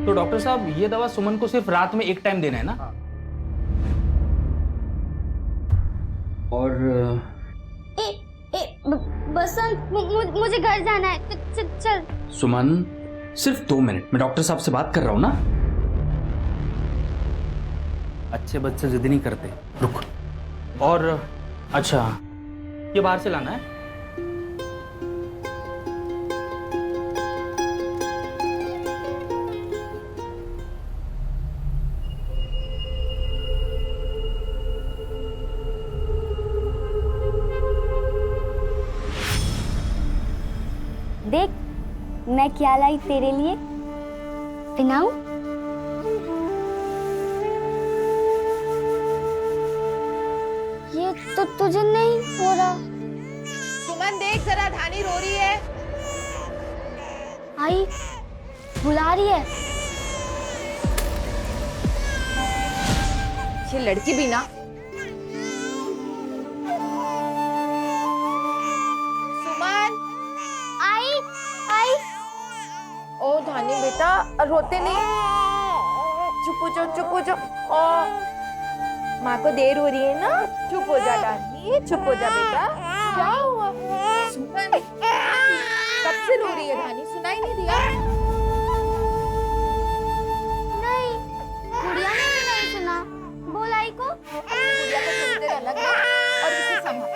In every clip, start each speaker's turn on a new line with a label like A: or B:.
A: तो डॉक्टर साहब ये दवा सुमन को सिर्फ रात में एक टाइम देना है ना?
B: हाँ।
A: और
C: बसंत मुझे घर जाना है। चल।
A: सुमन सिर्फ 2 मिनट, मैं डॉक्टर साहब से बात कर रहा हूँ ना। अच्छे बच्चे जिद नहीं करते, रुक। और अच्छा, ये बाहर से लाना है।
C: देख मैं क्या लाई तेरे लिए, पिनाऊं? ये तो तुझे नहीं हो रहा।
D: सुमन देख जरा, धानी रो रही है।
C: आई बुला रही है।
D: ये लड़की भी ना। सुमन,
C: आई
D: ओ धानी बेटा रोते नहीं, चुप हो जा। ओ माँ को देर हो रही है ना, चुप हो जा धानी, चुप हो जा बेटा। क्या हुआ? सुमन कब से रो रही है धानी, सुनाई नहीं दिया?
C: नहीं, गुड़िया ने भी नहीं सुना। बोल आई को।
D: अपनी गुड़िया को थोड़ी देर अलग रख और इसे संभाल,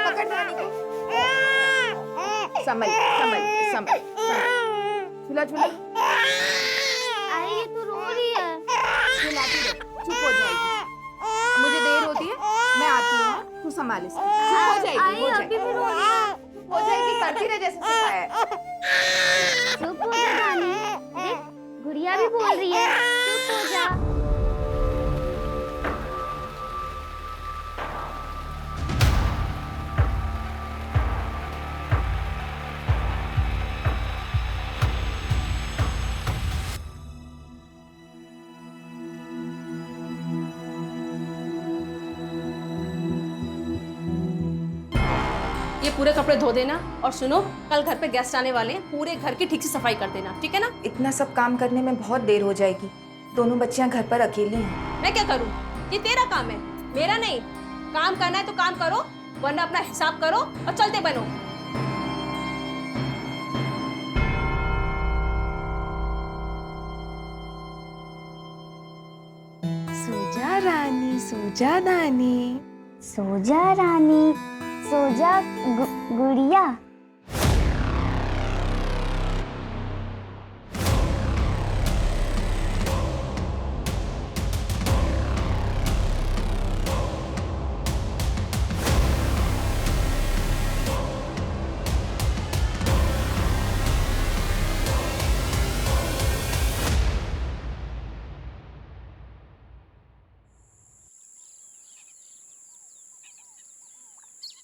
D: पकड़ धानी को, संभल। झूला।
C: आई ये तो रो रही है।
D: झुलाती रहो, चुप हो जाएगी। मुझे देर होती है, मैं आती हूँ, तू संभाल इसको। चुप हो जाएगी,
C: आई अभी भी रो रही है।
D: हो जाएगी, करती रहे जैसे सिखाया है।
C: चुप हो जा रानी। देख गुड़िया भी बोल रही है, चुप हो जा।
E: ये पूरे कपड़े धो देना और सुनो, कल घर पे गेस्ट आने वाले हैं, पूरे घर की ठीक से सफाई कर देना, ठीक है ना?
D: इतना सब काम करने में बहुत देर हो जाएगी, दोनों बच्चियां घर पर अकेली हैं।
E: मैं क्या करूं? ये तेरा काम है, मेरा नहीं। काम करना है तो काम करो, वरना अपना हिसाब करो और चलते बनो।
F: सोजा रानी, सोजा धानी।
C: सो जा रानी, सो जा गुड़िया।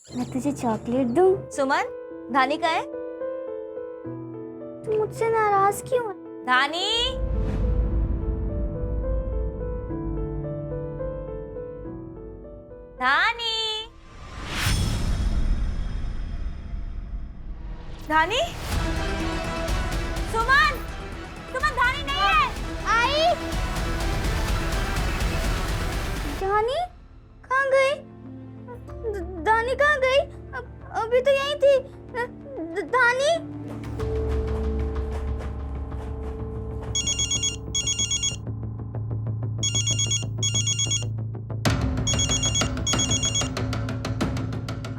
C: मैं तुझे चॉकलेट दूं?
G: सुमन, धानी का है?
C: तू मुझसे नाराज क्यों है?
G: धानी, धानी, धानी, सुमन, सुमन धानी नहीं है।
C: आई धानी कहाँ गई? धानी कहाँ गई? अभी तो यहीं थी। धानी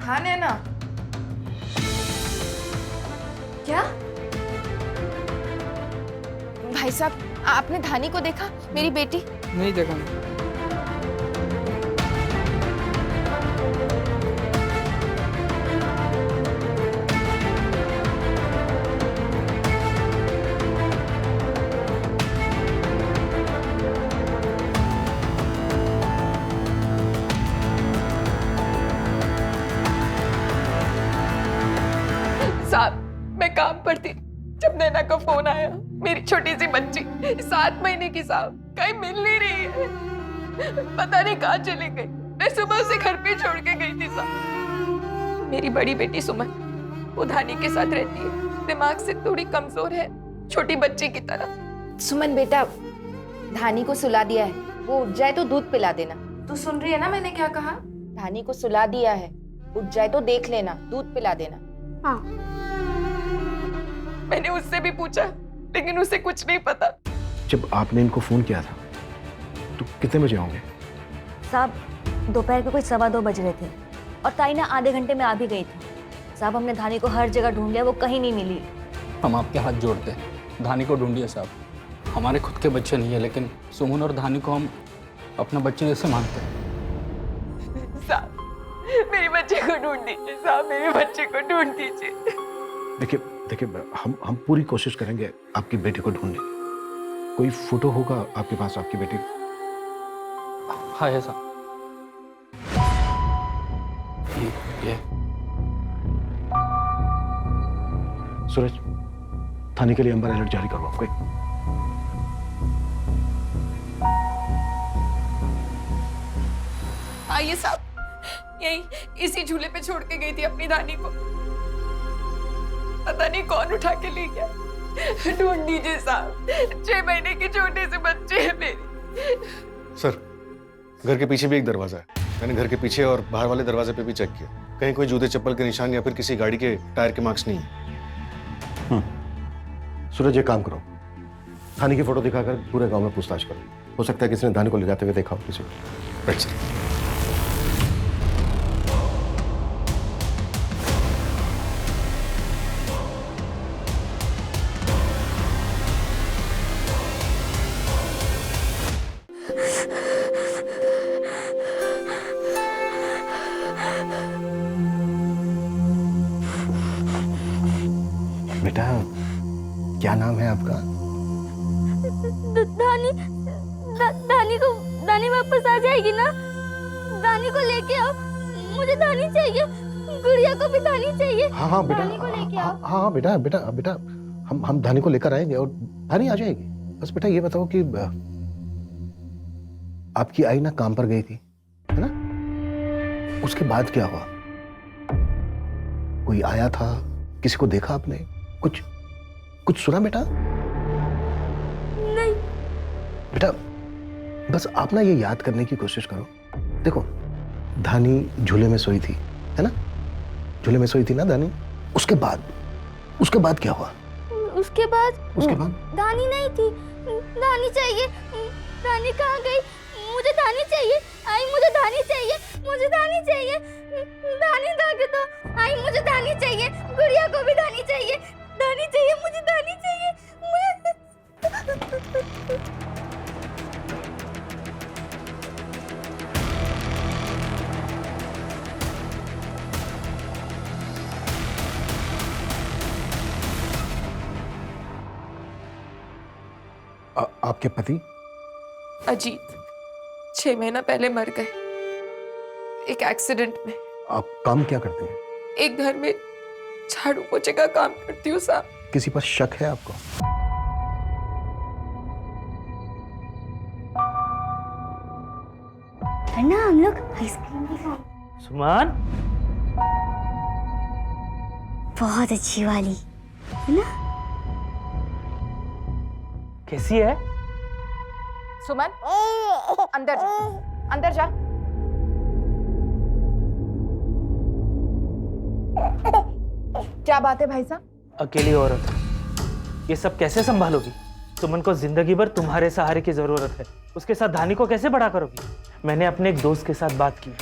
D: हाँ नैना, क्या? भाई साहब, आपने धानी को देखा, मेरी बेटी?
B: नहीं देखा।
D: साहब, मैं काम पर थी जब नैना का फोन आया। मेरी छोटी सी बच्ची 7 महीने की साहब कहीं मिल नहीं रही है, पता नहीं कहाँ चली गई। मैं सुबह उसे घर पे छोड़ के गई थी साहब। मेरी बड़ी बेटी सुमन वो धानी के साथ रहती है, दिमाग से थोड़ी कमजोर है, छोटी बच्ची की तरह। सुमन बेटा, धानी को सुला दिया है, वो उठ जाए तो दूध पिला देना। तू सुन रही है ना मैंने क्या कहा? धानी को सुला दिया है, उठ जाए तो देख लेना, दूध पिला देना।
C: हाँ।
F: मैंने उससे भी पूछा लेकिन उसे कुछ नहीं पता।
B: जब आपने इनको फोन किया था तो कितने बजे होंगे?
G: साहब दोपहर के कोई 2:15 बज रहे थे और ताई ना आधे घंटे में आ भी गई थी। साहब हमने धानी को हर जगह ढूंढ लिया, वो कहीं नहीं मिली।
A: हम आपके हाथ जोड़ते हैं, धानी को ढूंढिए साहब। हमारे खुद के बच्चे नहीं है लेकिन सुमन और धानी को हम अपना बच्चे जैसे मानते हैं।
F: साहब मेरे बच्चे को ढूंढ दीजिए, साहब मेरे बच्चे को ढूंढ दीजिए।
B: देखिए हम पूरी कोशिश करेंगे आपकी बेटी को ढूंढने। कोई फोटो होगा आपके पास आपकी बेटी?
A: हाँ है साहब, ये
B: सूरज, थाने के लिए एम्बर अलर्ट जारी करो आपको।
F: आइए साहब, यही इसी झूले पे छोड़ के गई थी अपनी धानी को, पता नहीं कौन उठा के ले गया। ढूंढ दीजिए साहब, 6 महीने के छोटे से बच्चे हैं मेरे।
H: सर, घर के पीछे भी एक दरवाजा है, मैंने घर के पीछे और बाहर वाले दरवाजे पे भी चेक किया, कहीं कोई जूते चप्पल के निशान या फिर किसी गाड़ी के टायर के मार्क्स नहीं है।
B: सूरज, एक काम करो, थाने की फोटो दिखाकर पूरे गांव में पूछताछ करो। हो सकता है किसी ने धानी को ले जाते हुए देखा हो किसी को।
H: Right sir.
B: बेटा, क्या नाम है आपका?
C: दानी वापस आ जाएगी ना? दानी को लेके आओ, मुझे दानी चाहिए, गुड़िया को भी दानी चाहिए।
B: हाँ बेटा,
C: दानी को लेके आओ।
B: हाँ बेटा, हम धानी को लेकर आएंगे और धानी आ जाएगी। बस बेटा ये बताओ कि आपकी आई ना काम पर गई थी, है ना? उसके बाद क्या हुआ? कोई आया था, किसी को देखा आपने? कुछ सुना बेटा?
C: नहीं
B: बेटा, बस आप ना ये याद करने की कोशिश करो। देखो, धानी झूले में सोई थी, है ना? झूले में सोई थी ना धानी? उसके बाद क्या हुआ?
C: उसके बाद
B: दानी
C: नहीं थी। दानी चाहिए। दानी कहाँ गई? मुझे दानी चाहिए। आई मुझे दानी चाहिए। मुझे दानी चाहिए। दानी लाके दो। आई मुझे दानी चाहिए। गुड़िया को भी दानी चाहिए। दानी चाहिए। मुझे दानी चाहिए।
B: आपके पति?
F: अजीत 6 महीना पहले मर गए एक एक्सीडेंट में।
B: आप काम क्या करते हैं?
F: एक घर में झाड़ू पोछे का काम करती हूँ साहब।
B: किसी पर शक है आपको?
C: ना हम लोग आइसक्रीम भी खाएं।
A: सुमन,
C: बहुत अच्छी वाली है ना?
A: कैसी है?
D: सुमन, अंदर जा, अंदर जा। क्या बात है भाई साहब?
I: अकेली औरत, ये सब कैसे संभालोगी? सुमन को जिंदगी भर तुम्हारे सहारे की जरूरत है। उसके साथ धानी को कैसे बड़ा करोगी? मैंने अपने एक दोस्त के साथ बात की है,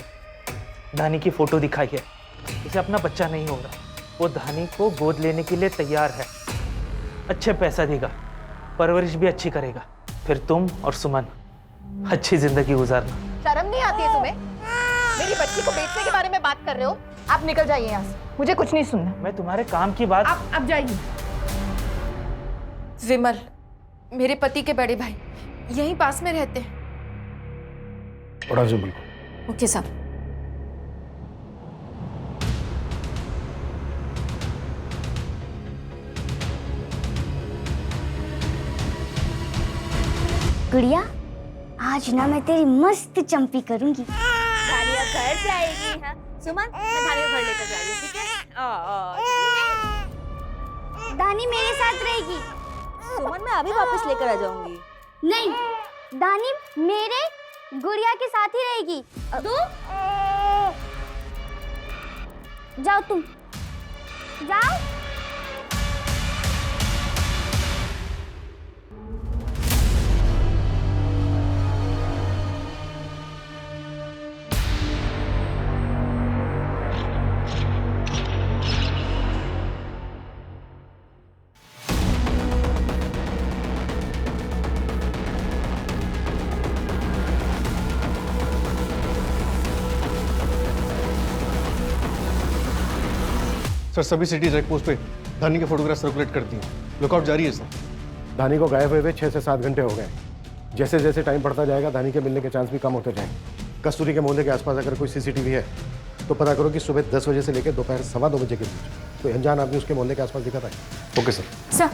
I: धानी की फोटो दिखाई है। उसे अपना बच्चा नहीं हो रहा, वो धानी को गोद लेने के लिए तैयार है। अच्छे पैसा देगा, परवरिश भी अच्छी करेगा, फिर तुम और सुमन अच्छी जिंदगी गुजारना।
D: शर्म नहीं आती है तुम्हें? मेरी बच्ची को बेचने के बारे में बात कर रहे हो? आप निकल जाइए यहाँ से, मुझे कुछ नहीं सुनना।
I: मैं तुम्हारे काम की बात।
D: आप जाइए।
F: विमल मेरे पति के बड़े भाई यहीं पास में रहते हैं।
B: उड़ा जो बिल्कुल।
F: ओके साहब।
C: गुड़िया, आज ना मैं तेरी मस्त चंपी करूंगी।
G: धानिया घर जाएगी। हाँ सुमन, मैं धानिया घर लेकर जा रही हूँ, ठीक है?
C: दानी मेरे साथ रहेगी।
G: सुमन मैं अभी वापस लेकर आ जाऊंगी।
C: नहीं, दानी मेरे गुड़िया के साथ ही रहेगी। तू जाओ, तुम जाओ।
H: सर सभी सिटी चेक पोस्ट पे धानी के फोटोग्राफ सर्कुलेट करती हैं। लुकआउट जारी है सर।
B: धानी को गायब हुए 6 से 7 घंटे हो गए। जैसे जैसे टाइम बढ़ता जाएगा धानी के मिलने के चांस भी कम होते जाएंगे। कस्तूरी के मोहल्ले के आसपास अगर कोई सीसीटीवी है तो पता करो कि सुबह 10 बजे से लेकर दोपहर 2:15 बजे के बीच कोई अनजान आदमी उसके मोहल्ले के आसपास दिखा था।
H: Okay sir.
E: सर,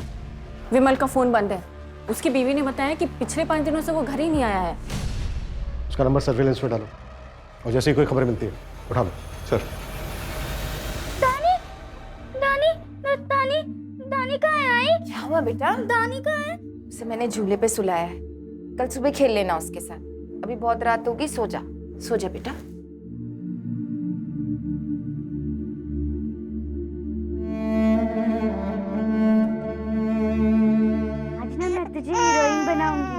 E: विमल का फोन बंद है। उसकी बीवी ने बताया कि पिछले 5 दिनों से वो घर ही नहीं आया है।
B: उसका नंबर सर्विलेंस में डालो और जैसे ही कोई खबर मिलती है उठा लो।
H: सर
C: दानी कहाँ है? आई
D: क्या हुआ बेटा?
C: दानी कहाँ है?
D: उसे मैंने झूले पे सुलाया है। कल सुबह खेल लेना उसके साथ। अभी बहुत रात होगी, सो जा, सो जा बेटा।
C: आज ना मैं तुझे हीरोइन बनाऊंगी।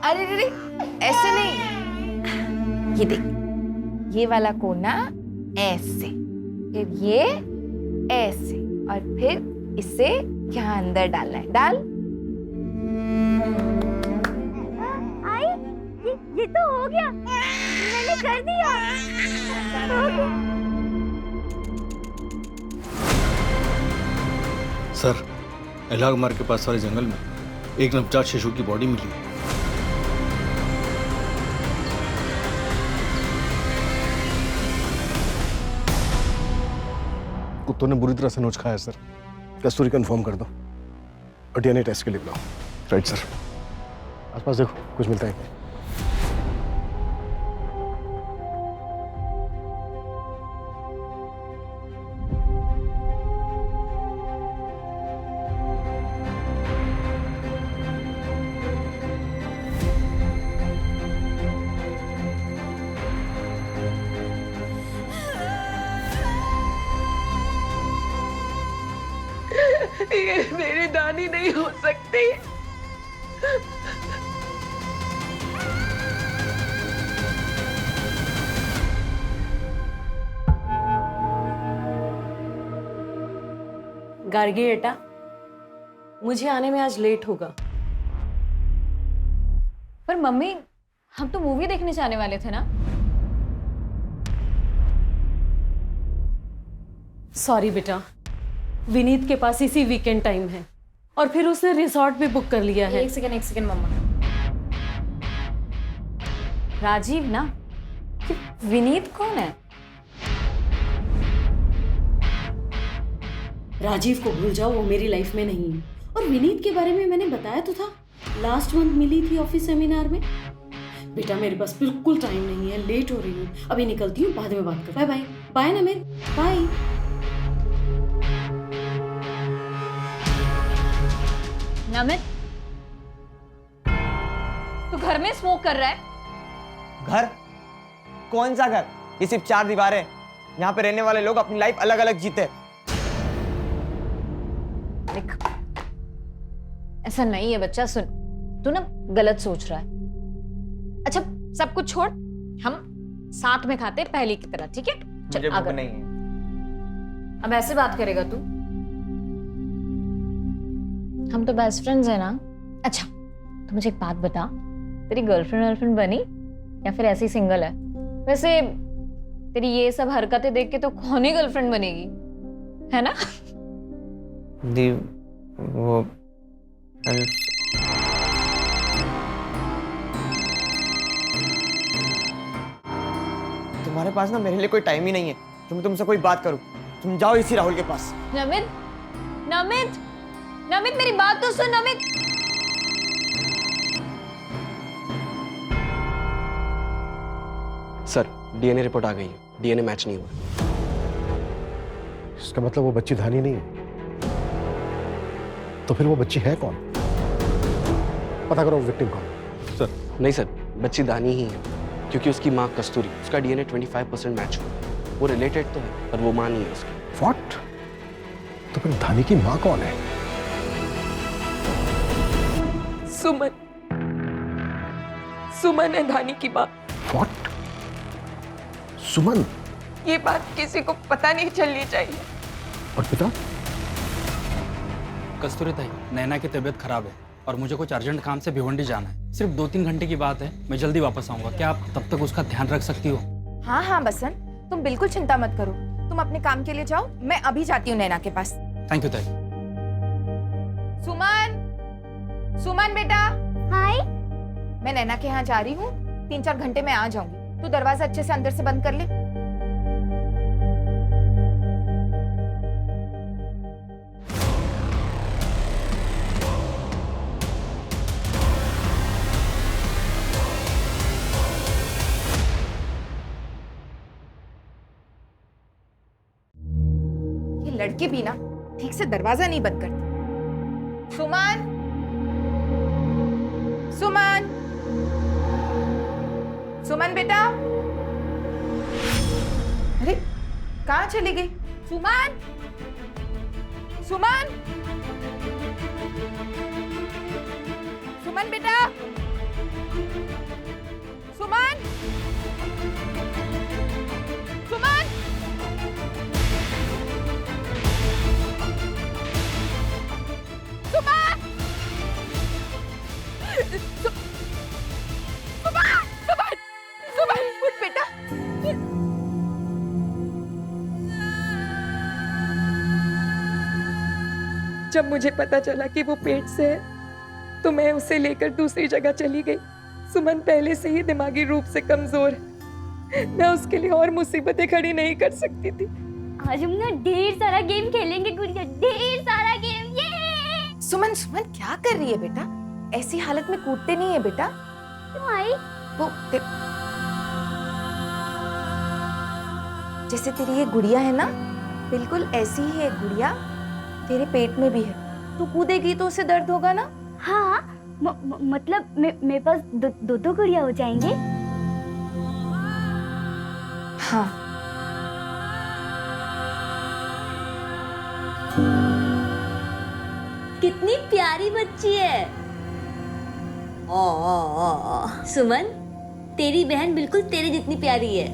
D: अरे अरे ऐसे नहीं, ये देख, ये वाला कोना ऐसे, फिर ये ऐसे, और फिर इसे यहाँ अंदर डालना है। डाल।
C: आई ये तो हो गया, मैंने कर दिया। हो गया।
H: सर इलाग मार्ग के पास वाले जंगल में एक नवजात शिशु की बॉडी मिली है। कुत्तों ने बुरी तरह से नोच खाया सर।
B: कस्तूरी कंफर्म कर दो और डीएनए टेस्ट के लिए बुलाओ।
H: Right sir.
B: आसपास देखो कुछ मिलता है क्या?
F: ये मेरी दानी नहीं हो सकती।
E: गार्गी बेटा, मुझे आने में आज लेट होगा।
G: पर मम्मी हम तो मूवी देखने जाने वाले थे ना।
E: सॉरी बेटा, विनीत के पास इसी वीकेंड टाइम है और फिर उसने रिसॉर्ट भी बुक कर लिया है।
G: एक सेकंड मम्मा। राजीव ना? विनीत कौन है?
E: राजीव को भूल जाओ, वो मेरी लाइफ में नहीं है। और विनीत के बारे में मैंने बताया तो था, लास्ट मंथ मिली थी ऑफिस सेमिनार में। बेटा मेरे पास बिल्कुल टाइम नहीं है, लेट हो रही हूँ, अभी निकलती हूँ, बाद में बात कर। Bye bye. Bye Namit, bye.
G: Namit, तू घर में स्मोक कर रहा है?
J: घर? कौन सा घर? ये सिर्फ 4 दीवारें। यहाँ पे रहने वाले लोग अपनी लाइफ अलग अलग जीते।
G: देख, ऐसा नहीं है बच्चा, सुन, तू ना गलत सोच रहा है। अच्छा सब कुछ छोड़, हम साथ में खाते पहले की तरह, ठीक है?
J: मुझे भूख नहीं है।
G: अब ऐसे बात करेगा तू? हम तो बेस्ट फ्रेंड्स हैं ना। अच्छा तो मुझे एक बात बता, तेरी गर्लफ्रेंड बनी या फिर ऐसी सिंगल है? वैसे तेरी ये सब हरकतें देख के तो कौन ही गर्लफ्रेंड बनेगी, है ना?
J: दी वो तुम्हारे पास ना मेरे लिए कोई टाइम ही नहीं है कि मैं तुमसे कोई बात करूं। तुम जाओ इसी राहुल के पास।
G: नमित, नमित, नमित मेरी बात तो सुन। नमित,
K: सर डीएनए रिपोर्ट आ गई है, डीएनए मैच नहीं हुआ।
B: इसका मतलब वो बच्ची धानी नहीं है। तो फिर वो बच्ची है कौन? पता करो विक्टिम कौन।
H: सर
K: नहीं सर, बच्ची दानी ही है, क्योंकि उसकी माँ कस्तूरी, उसका डीएनए 25% मैच हुआ। वो रिलेटेड तो है पर वो माँ नहीं है उसकी।
B: व्हाट? तो फिर धानी की माँ कौन है?
F: सुमन। सुमन है धानी की माँ।
B: व्हाट? सुमन?
F: ये बात किसी को पता नहीं चलनी चाहिए।
B: और पिता?
A: कस्तूरी ताई, नैना की तबीयत खराब है और मुझे कुछ अर्जेंट काम से भिवंडी जाना है। सिर्फ 2-3 घंटे की बात है, मैं जल्दी वापस आऊंगा। क्या आप तब तक उसका ध्यान रख सकती हो?
D: हाँ हाँ बसंत, तुम बिल्कुल चिंता मत करो। तुम अपने काम के लिए जाओ, मैं अभी जाती हूँ नैना के पास।
A: थैंक यू ताई।
D: सुमन, सुमन बेटा।
C: हाय।
D: मैं नैना के यहाँ जा रही हूँ, 3-4 घंटे में आ जाऊंगी। तू दरवाजा अच्छे से अंदर से बंद कर ले। ये लड़के भी ना ठीक से दरवाजा नहीं बंद करते। सुमन, सुमन, सुमन बेटा। अरे कहाँ चली गई? सुमन, सुमन, सुमन बेटा, सुमन, सुमन।
F: जब मुझे पता चला कि वो पेट से है तो मैं उसे लेकर दूसरी जगह चली गई। सुमन पहले से ही दिमागी रूप से कमजोर है, मैं उसके लिए और मुसीबतें खड़ी नहीं कर सकती थी।
C: आज हम ना ढेर सारा गेम खेलेंगे गुड़िया, ढेर सारा गेम। ये
D: सुमन, सुमन क्या कर रही है बेटा? ऐसी हालत में कूदते नहीं है बेटा।
C: क्यों आई?
D: वो जैसे तेरी ये गुड़िया है ना, बिल्कुल ऐसी ही है गुड़िया, तेरे पेट में भी है। तू कूदेगी तो उसे दर्द होगा ना।
C: हाँ, मतलब मेरे पास दो गुड़िया हो जाएंगे।
D: हाँ।
L: कितनी प्यारी बच्ची है। सुमन, तेरी बहन बिल्कुल तेरे जितनी प्यारी है।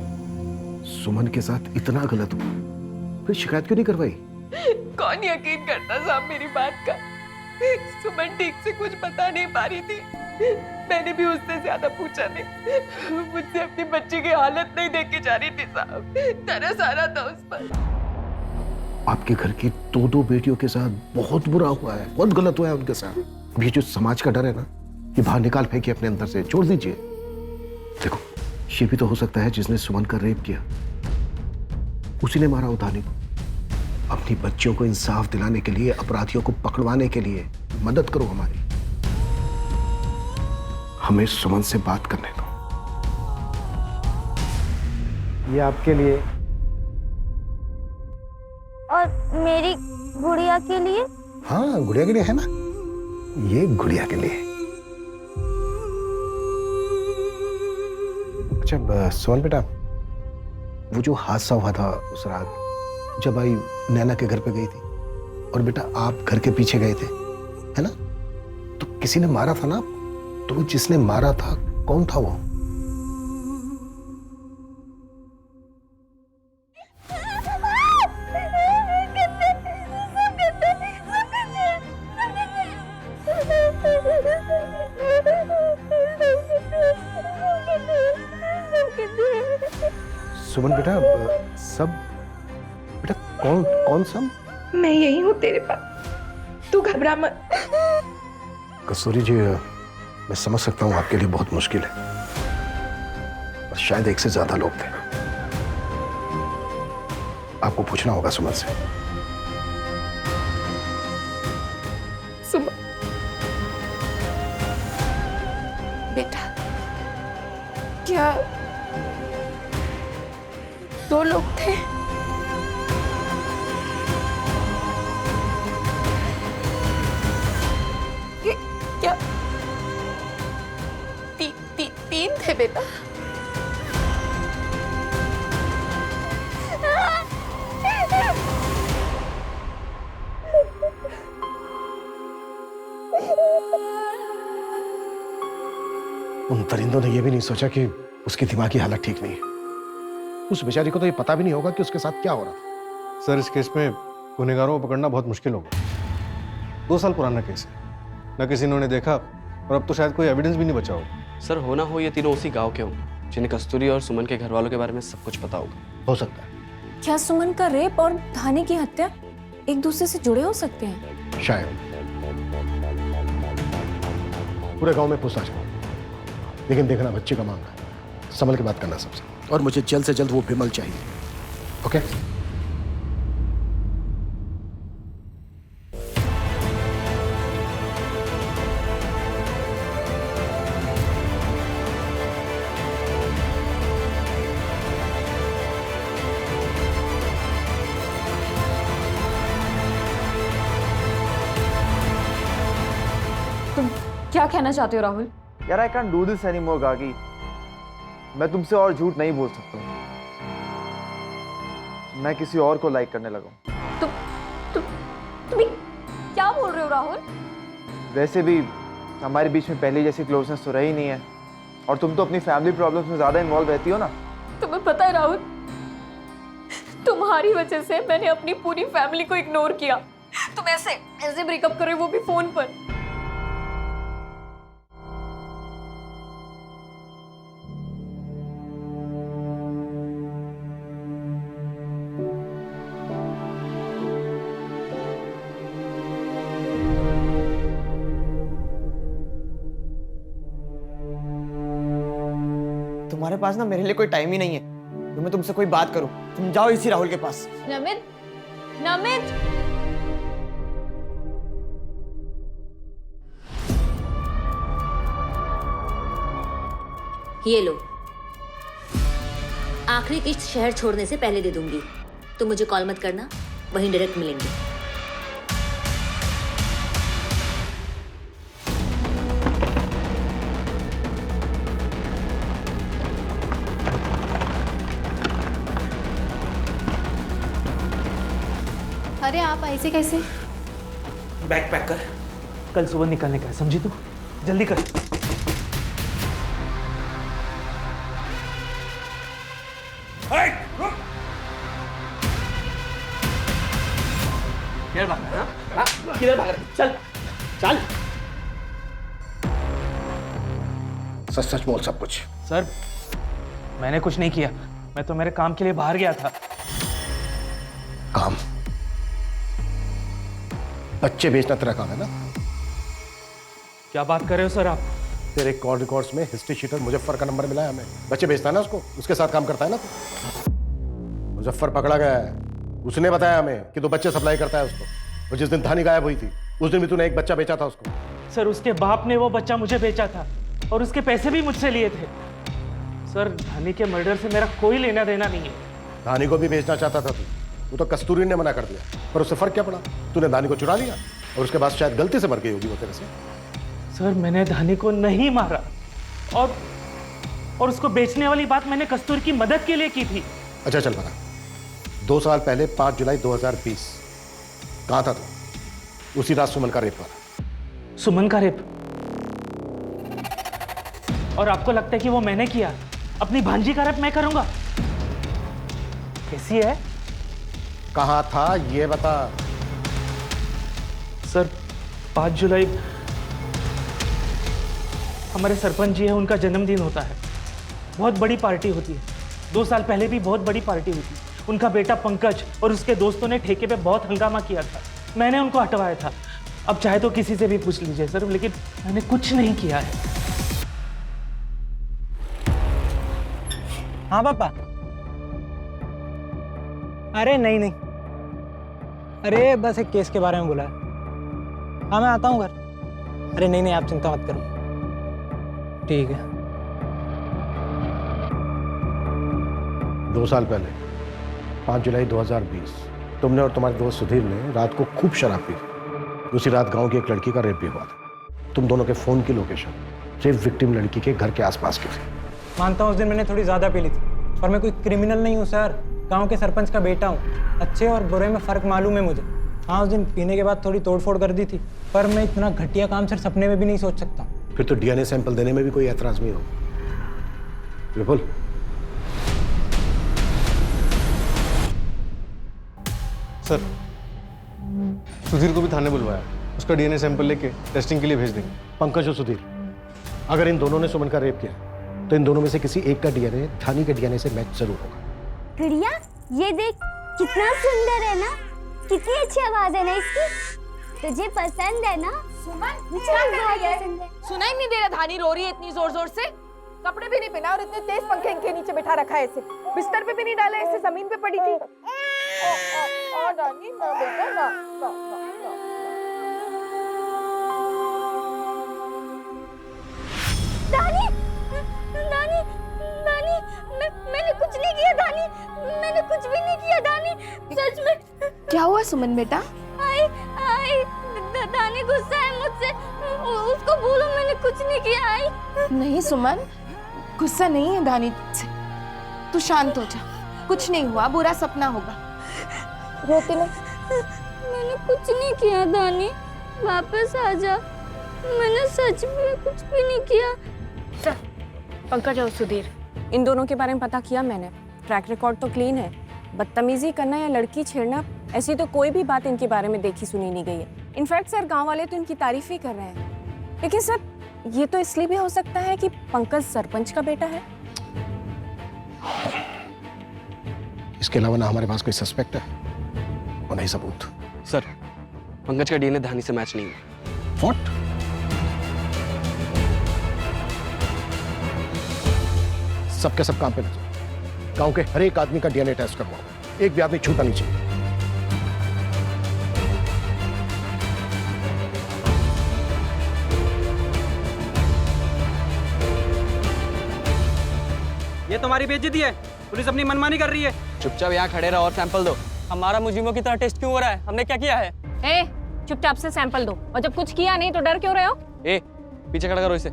B: सुमन के साथ इतना गलत हुआ, फिर शिकायत क्यों नहीं करवाई?
F: कौन यकीन करता साहब मेरी बात का? सुमन ठीक से कुछ बता नहीं पा रही थी, मैंने भी उससे ज्यादा पूछा नहीं। मुझसे अपनी बच्ची की हालत नहीं देखी जा रही थी साहब, तरस आ रहा था उस पर।
B: आपके घर की 2 बेटियों के साथ बहुत बुरा हुआ है, बहुत गलत हुआ है उनके साथ। अभी जो समाज का डर है ना, ये बाहर निकाल फेंकिए अपने अंदर से, छोड़ दीजिए। देखो, ये भी तो हो सकता है जिसने सुमन का रेप किया उसी ने मारा उधानी को। अपनी बच्चियों को इंसाफ दिलाने के लिए, अपराधियों को पकड़वाने के लिए मदद करो हमारी। हमें सुमन से बात करने दो।
J: ये आपके लिए।
C: और मेरी गुड़िया के लिए?
B: हाँ, गुड़िया के लिए है ना, ये गुड़िया के लिए। अच्छा सुमन बेटा, वो जो हादसा हुआ था उस रात जब आई नैना के घर पे गई थी और बेटा आप घर के पीछे गए थे, है ना? तो किसी ने मारा था ना? तो वो जिसने मारा था कौन था वो? सुमन बेटा, सब बेटा कौन सब?
F: मैं यही हूँ तेरे पास, तू घबरा मत।
B: कस्तूरी जी, मैं समझ सकता हूँ आपके लिए बहुत मुश्किल है, और शायद एक से ज्यादा लोग थे। आपको पूछना होगा सुमन से।
F: सुमन बेटा,
D: 2 लोग थे। क्या 3 थे बेटा?
B: उन परिंदों ने यह भी नहीं सोचा कि उसकी दिमागी हालत ठीक नहीं है। उस बेचारी को तो ये पता भी नहीं होगा कि उसके साथ क्या हो रहा था।
H: सर इस केस में गुनहगारों को पकड़ना बहुत मुश्किल होगा। 2 साल पुराना केस है, न किसी ने उन्हें देखा और अब तो शायद कोई एविडेंस भी नहीं बचा होगा।
K: सर होना हो ये तीनों उसी गांव के होंगे जिन्हें कस्तूरी और सुमन के घर वालों के बारे में सब कुछ पता होगा।
B: हो सकता है।
E: क्या सुमन का रेप और धानी की हत्या एक दूसरे से जुड़े हो सकते हैं?
B: शायद। पूरे गांव में पूछताछ करो, लेकिन देखना बच्चे का मामला है, संभल के बात करना सबसे। और मुझे जल्द से जल्द वो विमल चाहिए। ओके?
G: तुम क्या कहना चाहते हो राहुल?
J: यार I can do this anymore Gagi. मैं तुमसे और झूठ नहीं बोल सकता। मैं किसी और को लाइक करने लगा हूं।
G: तुम क्या बोल रहे हो राहुल?
J: वैसे भी हमारे बीच में पहले जैसी क्लोजनेस तो रही नहीं है, और तुम तो अपनी फैमिली प्रॉब्लम्स में ज्यादा इन्वॉल्व रहती हो ना।
G: तुम्हें पता है राहुल, तुम्हारी वजह से मैंने अपनी पूरी फैमिली को इग्नोर किया। तुम ऐसे ब्रेकअप कर रहे हो, वो भी फोन पर।
J: तुम्हारे पास ना मेरे लिए कोई टाइम ही नहीं है तो मैं तुमसे कोई बात करूं। तुम जाओ इसी राहुल के पास।
G: नमित, नमित।
L: ये लो, आखिरी किस्त शहर छोड़ने से पहले दे दूंगी। तुम मुझे कॉल मत करना, वहीं डायरेक्ट मिलेंगे।
E: अरे आप ऐसे कैसे?
I: बैग पैक कर, कल सुबह निकलने का है, समझी तू? जल्दी कर।
K: किधर भाग रहा है? किधर भाग रहा है? चल चल।
B: सच सच बोल सब कुछ।
I: सर मैंने कुछ नहीं किया, मैं तो मेरे काम के लिए बाहर गया था।
B: काम? बच्चे बेचना तेरा काम है ना?
I: क्या बात कर रहे हो सर आप?
B: तेरे कॉल रिकॉर्ड्स में हिस्ट्री शीटर मुजफ्फर का नंबर मिला है हमें। बच्चे बेचता है ना उसको, उसके साथ काम करता है ना तू। मुजफ्फर पकड़ा गया है, उसने बताया हमें कि तू बच्चे सप्लाई करता है उसको। और जिस दिन धानी गायब हुई थी उस दिन भी तूने एक बच्चा बेचा था उसको।
I: सर उसके बाप ने वो बच्चा मुझे बेचा था और उसके पैसे भी मुझसे लिए थे। सर धानी के मर्डर से मेरा कोई लेना देना नहीं है।
B: धानी को भी बेचना चाहता था तू, वो तो कस्तूरी ने मना कर दिया, पर उससे फर्क क्या पड़ा? तूने धानी को चुरा लिया और उसके बाद शायद गलती से मर गई होगी वो तेरे से।
I: सर मैंने धानी को नहीं मारा, और उसको बेचने वाली बात मैंने कस्तूरी की मदद के लिए की थी।
B: अच्छा चल बता, 2 साल पहले 5 जुलाई 2020 कहाँ था तू? उसी रात सुमन का रेप हुआ।
I: सुमन का रेप? और आपको लगता है कि वो मैंने किया? अपनी भांजी का रेप मैं करूंगा? कैसी है?
B: कहाँ था ये बता।
I: सर 5 जुलाई हमारे सरपंच जी है, उनका जन्मदिन होता है, बहुत बड़ी पार्टी होती है। 2 साल पहले भी बहुत बड़ी पार्टी हुई थी। उनका बेटा पंकज और उसके दोस्तों ने ठेके पे बहुत हंगामा किया था, मैंने उनको हटवाया था। अब चाहे तो किसी से भी पूछ लीजिए सर, लेकिन मैंने कुछ नहीं किया है।
J: हाँ पापा।
M: अरे नहीं नहीं, अरे बस एक केस के बारे में बोला है। हाँ मैं आता हूँ घर। अरे नहीं नहीं, आप चिंता मत करो। ठीक है।
B: 2 साल पहले 5 जुलाई 2020 तुमने और तुम्हारे दोस्त सुधीर ने रात को खूब शराब पी थी। उसी रात गांव की एक लड़की का रेप भी हुआ था। तुम दोनों के फोन की लोकेशन रेप विक्टिम लड़की के घर के आसपास की थी।
M: मानता हूँ उस दिन मैंने थोड़ी ज़्यादा पी ली थी, और मैं कोई क्रिमिनल नहीं हूँ सर, गांव के सरपंच का बेटा हूँ। अच्छे और बुरे में फ़र्क मालूम है मुझे। हाँ, उस दिन पीने के बाद थोड़ी तोड़फोड़ कर दी थी, पर मैं इतना घटिया काम सिर्फ सपने में भी नहीं सोच सकता।
B: फिर तो डीएनए सैंपल देने में भी कोई ऐतराज नहीं होगा। विपुल,
H: सर सुधीर को भी थाने बुलवाया, उसका डीएनए सैंपल लेके टेस्टिंग के लिए भेज देंगे।
B: पंकज और सुधीर, अगर इन दोनों ने सुमन का रेप किया तो इन दोनों में से किसी एक का डीएनए धानी के डीएनए से मैच जरूर होगा।
C: गुड़िया, ये देख कितना सुंदर है ना, कितनी अच्छी आवाज है ना इसकी। तुझे पसंद है ना?
D: सुमन,
C: मुझे भी बहुत पसंद है।
D: सुनाई नहीं दे रहा धानी रो रही है इतनी जोर जोर से? कपड़े भी नहीं पहना और इतने तेज पंखे इनके नीचे बैठा रखा है इसे। बिस्तर पे भी नहीं डाला, ऐसे जमीन पे पड़ी थी। धानी ना बेटा ना, ना, ना, ना।
C: दानी, दानी, दानी, मैंने कुछ नहीं किया दानी, मैंने कुछ भी नहीं किया दानी, सच में।
D: क्या हुआ सुमन बेटा?
C: दानी गुस्सा है मुझसे, उसको बोलो मैंने कुछ नहीं किया।
D: नहीं सुमन, गुस्सा नहीं है धानी से। तू शांत हो जा, कुछ नहीं हुआ, बुरा सपना होगा। रोते नहीं।
C: मैंने कुछ नहीं किया दानी, वापस आ जा। मैंने सच में कुछ भी नहीं किया।
F: सर, पंकज और सुधीर, इन दोनों के बारे में पता किया मैंने। ट्रैक रिकॉर्ड तो क्लीन है। बदतमीजी करना या लड़की छेड़ना, ऐसी तो कोई भी बात इनके बारे में देखी सुनी नहीं गई है। इनफैक्ट सर, गांव वाले तो इनकी तारीफ ही कर रहे हैं। लेकिन सर, ये तो इसलिए भी हो सकता है कि पंकज सरपंच का बेटा है।
B: इसके अलावा ना हमारे पास कोई सस्पेक्ट है और नहीं सबूत।
K: सर, पंकज का डीएनए धानी से मैच नहीं है।
B: व्हाट? सबके सब काम पे लग जाओ। गांव के हर एक आदमी का डीएनए टेस्ट करवाओ, एक भी आदमी छूटा नहीं चाहिए।
M: ये तुम्हारी बेइज्जती है, पुलिस अपनी मनमानी कर रही है।
K: चुपचाप यहाँ खड़े रहो और सैंपल दो।
M: हमारा मुजरिमों की तरह टेस्ट क्यों हो रहा है? हमने क्या किया है?
F: ए, चुपचाप से सैंपल दो, और जब कुछ किया नहीं तो डर क्यों रहे हो?
K: ए, पीछे खड़ा करो इसे।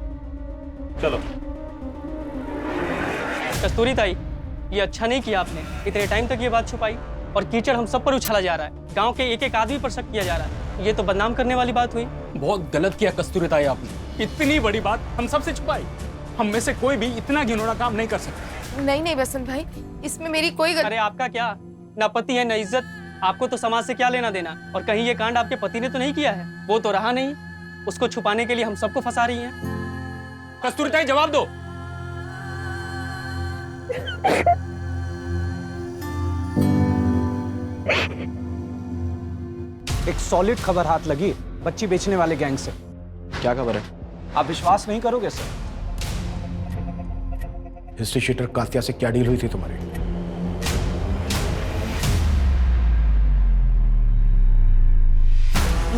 M: चलो। कस्तूरी ताई, ये अच्छा नहीं किया आपने। इतने टाइम तक ये बात छुपाई और कीचड़ हम सब पर उछाला जा रहा है। गांव के एक एक आदमी पर शक किया जा रहा है। ये तो बदनाम करने वाली बात हुई।
A: बहुत गलत किया कस्तूरी ताई आपने। इतनी बड़ी बात हम सबसे छुपाई। हम में से कोई भी इतना घिनौना काम नहीं कर सकता।
D: नहीं बसंत भाई, इसमें मेरी कोई
M: अरे आपका क्या, ना पति है ना इज्जत, आपको तो समाज से क्या लेना देना। और कहीं ये कांड आपके पति ने तो नहीं किया है? वो तो रहा नहीं, उसको छुपाने के लिए हम सबको फंसा रही हैं।
A: कस्तूरी ताई जवाब दो।
N: एक सॉलिड खबर हाथ लगी बच्ची बेचने वाले गैंग से।
K: क्या खबर है?
N: आप विश्वास नहीं करोगे सर।
B: हिस्ट्री शीटर कातिया से क्या डील हुई थी तुम्हारी?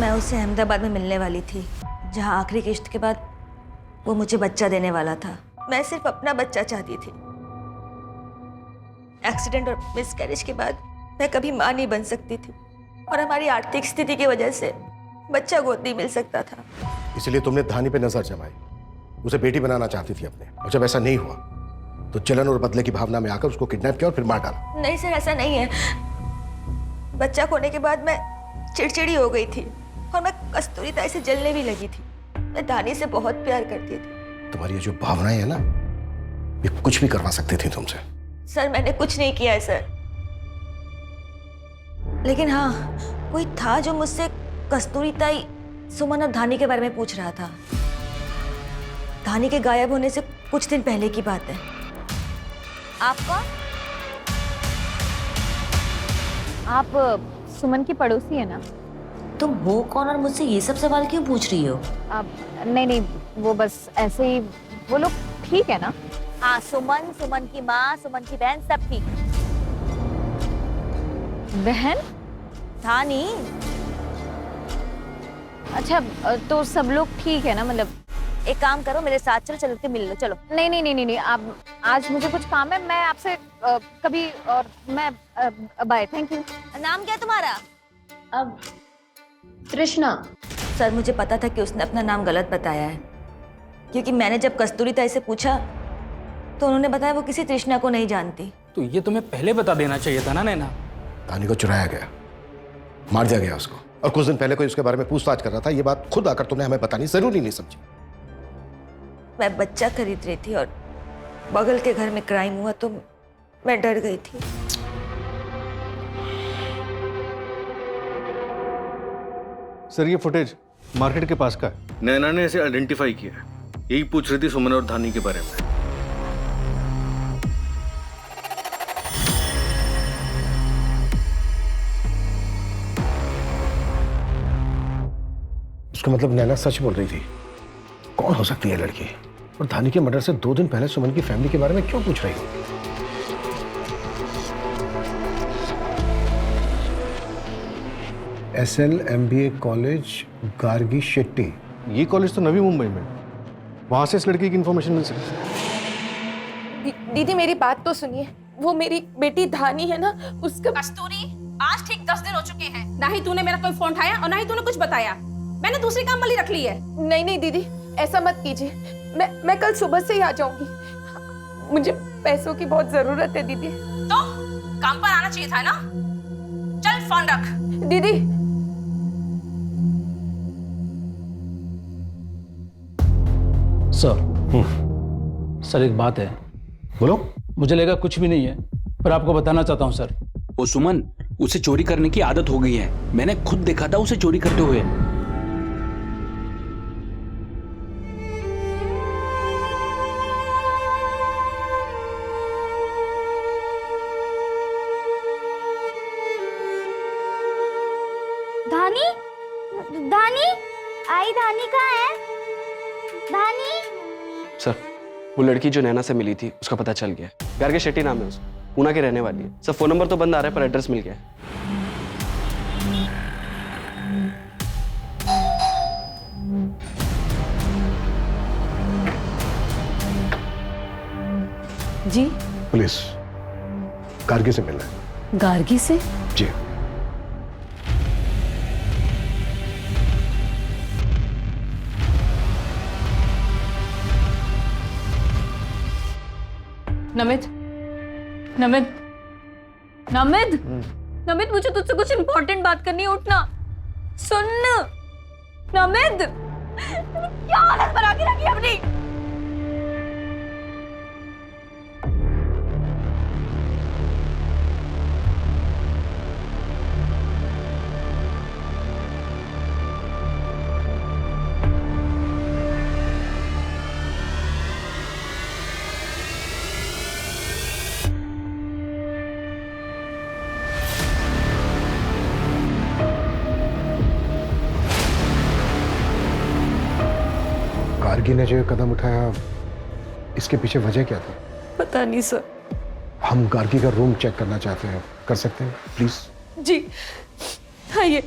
L: मैं उससे अहमदाबाद में मिलने वाली थी, जहां आखिरी किश्त के बाद वो मुझे बच्चा देने वाला था। मैं सिर्फ अपना बच्चा चाहती थी। एक्सीडेंट और मिसकैरेज के बाद मैं कभी मां नहीं बन सकती थी, और हमारी आर्थिक स्थिति की वजह से बच्चा गोद नहीं मिल सकता था।
B: इसलिए तुमने धानी पे नजर जमाई, उसे बेटी बनाना चाहती थी अपने, और जब ऐसा नहीं हुआ तो जलन और बदले की भावना में आकर उसको किडनैप किया और फिर मार डाला।
L: नहीं सर, ऐसा नहीं है। बच्चा खोने के बाद मैं चिड़चिड़ी हो गई थी और मैं कस्तूरी ताई से जलने भी लगी थी। मैं धानी से बहुत प्यार करती थी।
B: तुम्हारी ये जो भावनाएं है ना, ये कुछ भी करवा सकती थी तुमसे।
L: सर, मैंने कुछ नहीं किया है सर। लेकिन हाँ, कोई था जो मुझसे कस्तूरी ताई, सुमन और धानी के बारे में पूछ रहा था। धानी के गायब होने से कुछ दिन पहले की बात है। आप कौन?
G: आप सुमन की पड़ोसी है ना?
L: तुम हो कौन और मुझसे ये सब सवाल क्यों पूछ रही हो?
G: नहीं, वो बस ऐसे ही। वो लोग ठीक है ना?
L: हाँ, सुमन, सुमन की माँ, सुमन की बहन, सब ठीक।
G: बहन?
L: धानी?
G: अच्छा, तो सब लोग ठीक है ना? मतलब
L: एक काम करो, मेरे साथ चलो, चल के मिल लो। चलो।
G: नहीं, आज मुझे कुछ काम है, मैं आपसे कभी और मैं बाय, थैंक यू।
L: नाम क्या तुम्हारा?
G: अब तृष्णा।
L: सर मुझे पता था कि उसने अपना नाम गलत बताया है, क्योंकि मैंने जब कस्तूरी ताई से पूछा तो उन्होंने बताया वो किसी तृष्णा को नहीं जानती।
A: तो ये तुम्हें पहले बता देना चाहिए था ना नैना।
B: धानी को चुराया गया, मार दिया गया उसको, और कुछ दिन पहले कोई उसके बारे में पूछताछ कर रहा था। ये बात खुद आकर तुमने हमें बतानी जरूरी नहीं समझी।
L: मैं बच्चा खरीद रही थी और बगल के घर में क्राइम हुआ तो मैं डर गई थी।
H: सर ये फुटेज मार्केट के पास का है। नैना ने इसे आइडेंटिफाई किया है। यही पूछ रही थी सुमन और धानी के बारे में।
B: उसका मतलब नैना सच बोल रही थी। कौन हो सकती है लड़की? और धानी के मर्डर से 2 दिन पहले सुमन की फैमिली के बारे में क्यों पूछ रही हो? SL MBA college Gargi Shetty.
H: ये कॉलेज तो नवी मुंबई में, वहां से इस लड़की की इंफॉर्मेशन मिल सकती है।
D: दीदी मेरी बात तो सुनिए, वो मेरी बेटी धानी है ना, उसका
O: कस्तूरी, आज ठीक 10 दिन हो चुके हैं, ना ही तूने मेरा कोई फोन उठाया और ना ही तूने कुछ बताया। मैंने दूसरी काम वाली रख ली है।
D: नहीं नहीं दीदी, ऐसा मत कीजिए। मैं कल सुबह से ही आ जाऊंगी। मुझे पैसों की बहुत जरूरत है दीदी।
O: तो काम पर आना चाहिए था ना। चल फोन रख।
D: दीदी
A: सर एक बात है।
B: बोलो।
A: मुझे लगा कुछ भी नहीं है, पर आपको बताना चाहता हूँ सर।
K: वो सुमन, उसे चोरी करने की आदत हो गई है। मैंने खुद देखा था उसे चोरी करते हुए।
C: धानी, धानी, आई धानी कहाँ है? धानी।
K: सर वो लड़की जो नैना से मिली थी उसका पता चल गया। गार्गी शेट्टी नाम है उसका, पूना की रहने वाली है। सर फोन नंबर तो बंद आ रहा है पर एड्रेस मिल गया है।
E: जी
B: पुलिस गार्गी से मिलना है।
E: गार्गी से?
B: जी।
G: नमित, नमित, नमित, नमित, मुझे तुझसे कुछ इंपॉर्टेंट बात करनी है। उठना, सुन। नमित, क्या हालत बना के रखी अपनी?
B: गार्गी ने जो कदम उठाया, इसके पीछे वजह क्या थी?
F: पता नहीं सर।
B: हम गार्गी का रूम चेक करना चाहते हैं, कर सकते हैं प्लीज?
F: जी आइए।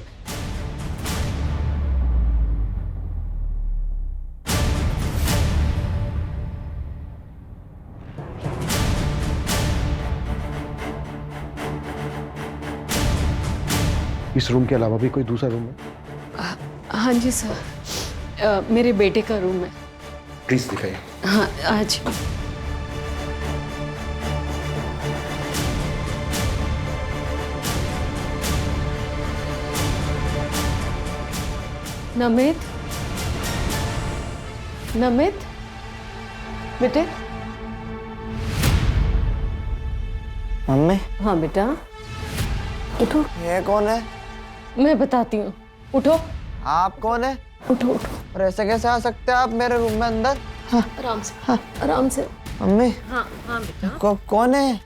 B: इस रूम के अलावा भी कोई दूसरा रूम है?
F: हाँ जी सर, मेरे बेटे का रूम है।
B: प्लीज दिखाइए।
F: हाँ आज। नमित, नमित, बेटे।
J: मम्मी।
F: हाँ बेटा, उठो।
J: ये कौन है?
F: मैं बताती हूँ, उठो।
J: आप कौन है?
F: उठो उठो।
J: और ऐसे कैसे आ सकते हैं आप मेरे रूम में अंदर?
F: हाँ आराम से, हाँ आराम से।
J: मम्मी।
F: हाँ हाँ बेटा।
J: कौन है?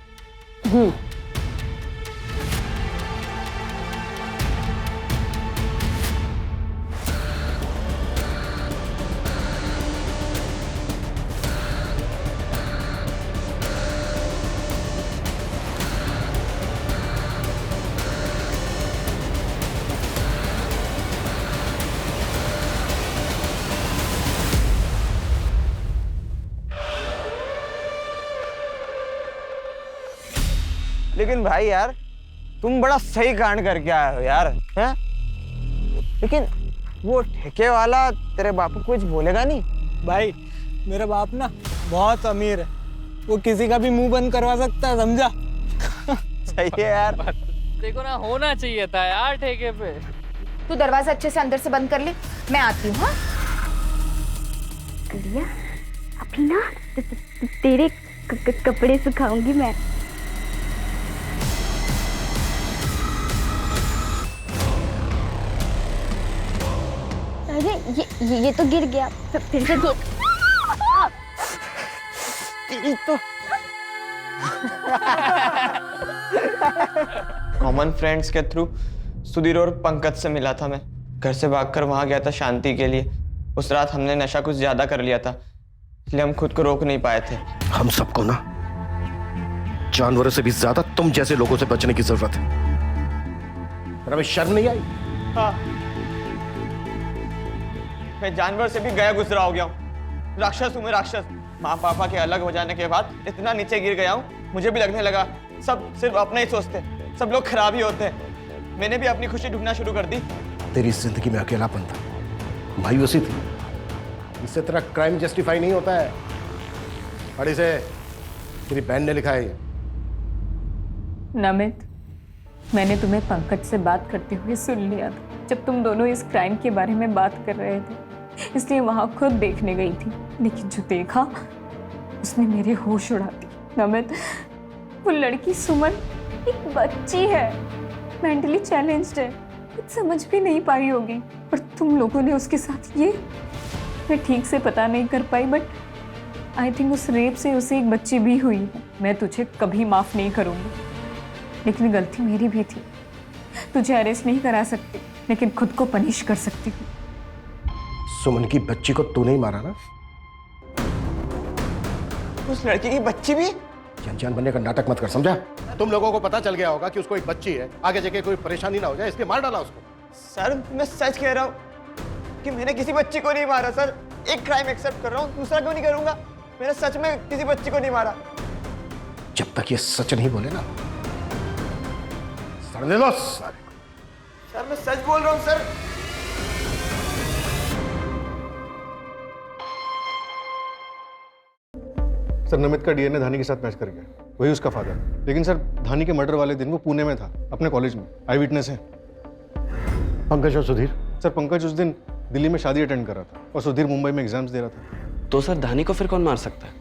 J: लेकिन भाई यार तुम बड़ा सही कांड करके आए हो यार, हैं? लेकिन वो ठेके वाला तेरे बापू को कुछ बोलेगा नहीं?
M: भाई मेरा बाप ना बहुत अमीर है, वो किसी का भी मुंह बंद करवा सकता है, समझा?
J: सही है यार।
P: देखो ना, होना चाहिए था यार ठेके पे।
D: तू दरवाजा अच्छे से अंदर से बंद कर ले, मैं आती हूँ। हाँ
C: गुड़िया, अभी ना तेरे कपड़े सुखाऊंगी मैं। अरे ये तो गिर गया, फिर से गिर।
J: तो कॉमन फ्रेंड्स के थ्रू सुधीर और पंकज से मिला था मैं। घर से भागकर वहां गया था शांति के लिए। उस रात हमने नशा कुछ ज्यादा कर लिया था, इसलिए हम खुद को रोक नहीं पाए थे।
B: हम सबको ना जानवरों से भी ज्यादा तुम जैसे लोगों से बचने की जरूरत है। पर हमें शर्म नहीं आई?
J: हाँ, मैं जानवर से भी गया गुजरा हो गया हूँ। राक्षस हूँ मैं, राक्षस। माँ पापा के अलग हो जाने के बाद इतना नीचे गिर गया हूँ, मुझे भी लगने लगा सब सिर्फ अपना ही सोचते, सब लोग खराब ही होते हैं। मैंने भी अपनी खुशी ढूंढना शुरू कर दी।
B: तेरी जिंदगी में अकेलापन था, मायूसी थी, इससे तेरा क्राइम जस्टिफाई नहीं होता है। और इसे तेरी बहन ने लिखा है।
G: नमित, मैंने तुम्हें पंकज से बात करते हुए सुन लिया था जब तुम दोनों इस क्राइम के बारे में बात कर रहे थे, इसलिए वहां खुद देखने गई थी। लेकिन जो देखा उसने मेरे होश उड़ा दिए। नमित, वो लड़की सुमन एक बच्ची है, मेंटली चैलेंज्ड है, कुछ समझ भी नहीं पाई होगी। और तुम लोगों ने उसके साथ ये, मैं ठीक से पता नहीं कर पाई, बट आई थिंक उस रेप से उसे एक बच्ची भी हुई है। मैं तुझे कभी माफ नहीं करूंगी, लेकिन गलती मेरी भी थी। तुझे अरेस्ट नहीं करा सकती, लेकिन खुद को पनिश कर सकती हूँ।
B: सुमन की बच्ची को तूने ही मारा ना?
J: उस लड़की की बच्ची भी?
B: अनजान बनने का नाटक मत कर, समझा? तुम लोगों को पता चल गया होगा कि उसको एक बच्ची है, आगे जाके कोई परेशानी ना हो जाए, इसलिए मार डाला उसको।
J: सर मैं सच कह रहा हूँ कि मैंने किसी बच्ची को नहीं मारा सर। एक क्राइम एक्सेप्ट कर रहा हूँ, दूसरा क्यों नहीं करूंगा? मैंने सच में किसी बच्ची को नहीं मारा।
B: जब तक ये सच नहीं बोले ना, सर दे दो सारे को।
J: सर मैं सच बोल रहा हूँ सर।
H: सर नमित का डीएनए धानी के साथ मैच कर गया, वही उसका फादर। लेकिन सर धानी के मर्डर वाले दिन वो पुणे में था, अपने कॉलेज में। आई विटनेस है।
B: पंकज और सुधीर?
H: सर पंकज उस दिन दिल्ली में शादी अटेंड कर रहा था और सुधीर मुंबई में एग्जाम्स दे रहा था।
K: तो सर धानी को फिर कौन मार सकता है?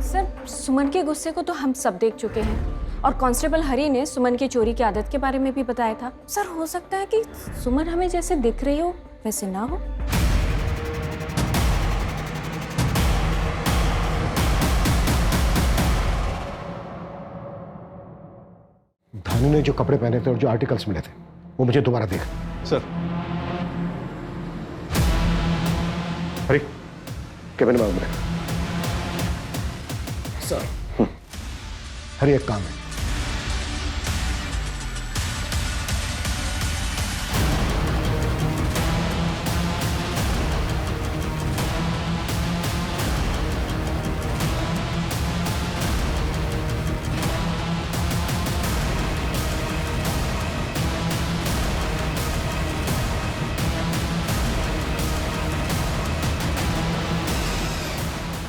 O: सर सुमन के गुस्से को तो हम सब देख चुके हैं, और कांस्टेबल हरी ने सुमन की चोरी की आदत के बारे में भी बताया था। सर हो सकता है कि सुमन हमें जैसे दिख रही हो वैसे ना हो।
B: धानी ने जो कपड़े पहने थे और जो आर्टिकल्स मिले थे, वो मुझे दोबारा देख।
H: सर
B: हरी कैबिन में आओ मेरे।
H: सर
B: हरी एक काम है,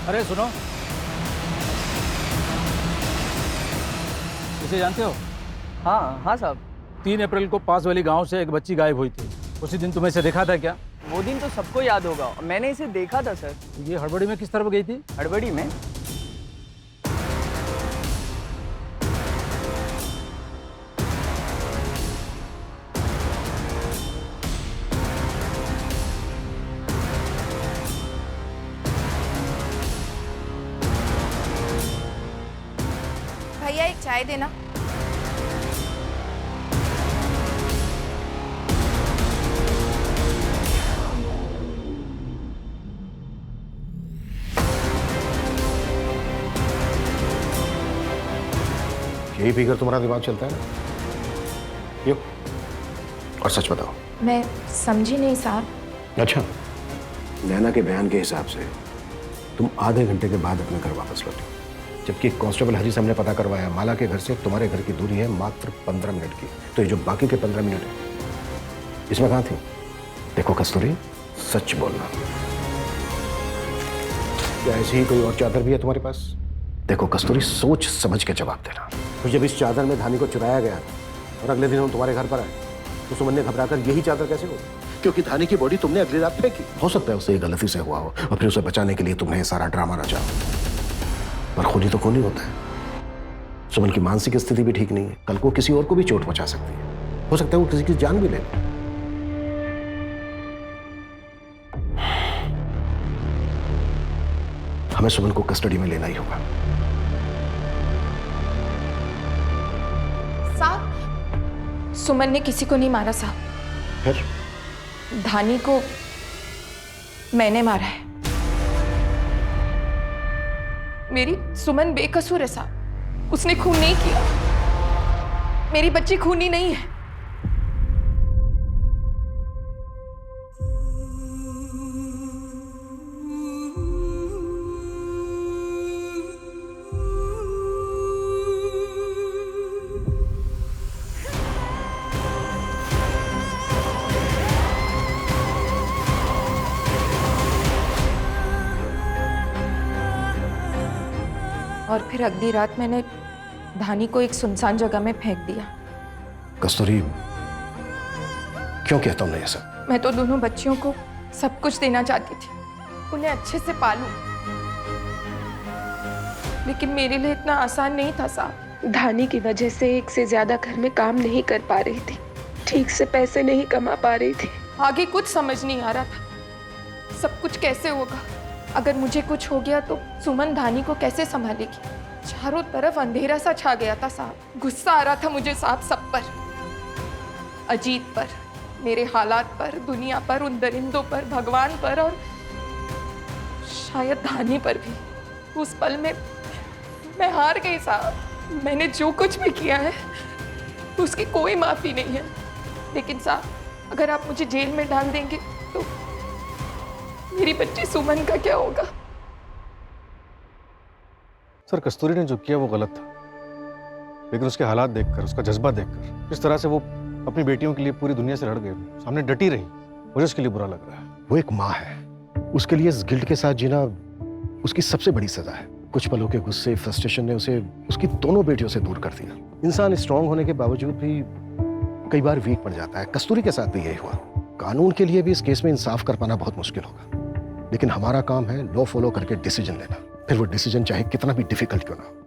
A: अरे सुनो, इसे जानते हो?
P: हाँ हाँ साहब।
A: 3 अप्रैल को पास वाली गांव से एक बच्ची गायब हुई थी। उसी दिन तुम्हें इसे देखा था क्या?
P: वो दिन तो सबको याद होगा, मैंने इसे देखा था सर।
A: ये हड़बड़ी में किस तरफ गई थी?
P: हड़बड़ी में?
D: भैया एक चाय देना।
B: यही पीकर तुम्हारा दिमाग चलता है ना? यो, और सच बताओ।
D: मैं समझी नहीं साहब।
B: अच्छा, नैना के बयान के हिसाब से तुम आधे घंटे के बाद अपने घर वापस लौटे, जबकि कांस्टेबल हरी से हमने पता करवाया माला के घर से तुम्हारे घर की दूरी है मात्र 15 मिनट की। तो ये जो बाकी के 15 मिनट है इसमें कहाँ थी? देखो कस्तूरी, सच बोलना, क्या ऐसी ही कोई और चादर भी है तुम्हारे पास? देखो कस्तूरी, सोच समझ के जवाब देना। तो जब इस चादर में धानी को चुराया गया और अगले दिन हम तुम्हारे घर पर आए तो सुमन ने घबराकर यही चादर कैसे हो? क्योंकि धानी की बॉडी तुमने अगली रात फेंकी। हो सकता है उसे गलती से हुआ हो और फिर उसे बचाने के लिए तुमने ये सारा ड्रामा रचा, पर खूनी तो खूनी होता है। सुमन की मानसिक स्थिति भी ठीक नहीं है, कल को किसी और को भी चोट पहुंचा सकती है। हो सकता है वो किसी की जान भी ले। हमें सुमन को कस्टडी में लेना ही होगा।
D: साहब, सुमन ने किसी को नहीं मारा साहब।
B: फिर?
D: धानी को मैंने मारा है। मेरी सुमन बेकसूर है साहब, उसने खून नहीं किया। मेरी बच्ची खूनी नहीं है। और फिर अगली रात मैंने धानी को एक सुनसान जगह में फेंक दिया।
B: कस्तूरी, क्यों कहता हूं ये सब?
D: मैं तो दोनों बच्चियों को सब कुछ देना चाहती थी, उन्हें अच्छे से पालूं, लेकिन मेरे लिए इतना आसान नहीं था साहब।
F: धानी की वजह से एक से ज्यादा घर में काम नहीं कर पा रही थी, ठीक से पैसे नहीं कमा पा रही थी।
D: आगे कुछ समझ नहीं आ रहा था, सब कुछ कैसे होगा। अगर मुझे कुछ हो गया तो सुमन धानी को कैसे संभालेगी। चारों तरफ अंधेरा सा छा गया था साहब। गुस्सा आ रहा था मुझे साहब, सब पर, अजीत पर, मेरे हालात पर, दुनिया पर, उन दरिंदों पर, भगवान पर और शायद धानी पर भी। उस पल में मैं हार गई साहब। मैंने जो कुछ भी किया है उसकी कोई माफी नहीं है। लेकिन साहब, अगर आप मुझे जेल में डाल देंगे तो मेरी बच्ची सुमन का क्या होगा?
H: सर, कस्तूरी ने जो किया वो गलत था, लेकिन उसके हालात देखकर, उसका जज्बा देखकर, जिस तरह से वो अपनी बेटियों के लिए पूरी दुनिया से लड़ गई, सामने डटी रही, मुझे उसके लिए बुरा लग रहा है।
B: वो एक माँ है, उसके लिए इस गिल्ट के साथ जीना उसकी सबसे बड़ी सजा है। कुछ पलों के गुस्से, फ्रस्ट्रेशन ने उसे उसकी दोनों बेटियों से दूर कर दिया। इंसान स्ट्रांग होने के बावजूद भी कई बार वीक पड़ जाता है। कस्तूरी के साथ भी यही हुआ। कानून के लिए भी इस केस में इंसाफ कर पाना बहुत मुश्किल होगा, लेकिन हमारा काम है लॉ फॉलो करके डिसीजन लेना, फिर वो डिसीजन चाहे कितना भी डिफिकल्ट क्यों ना हो।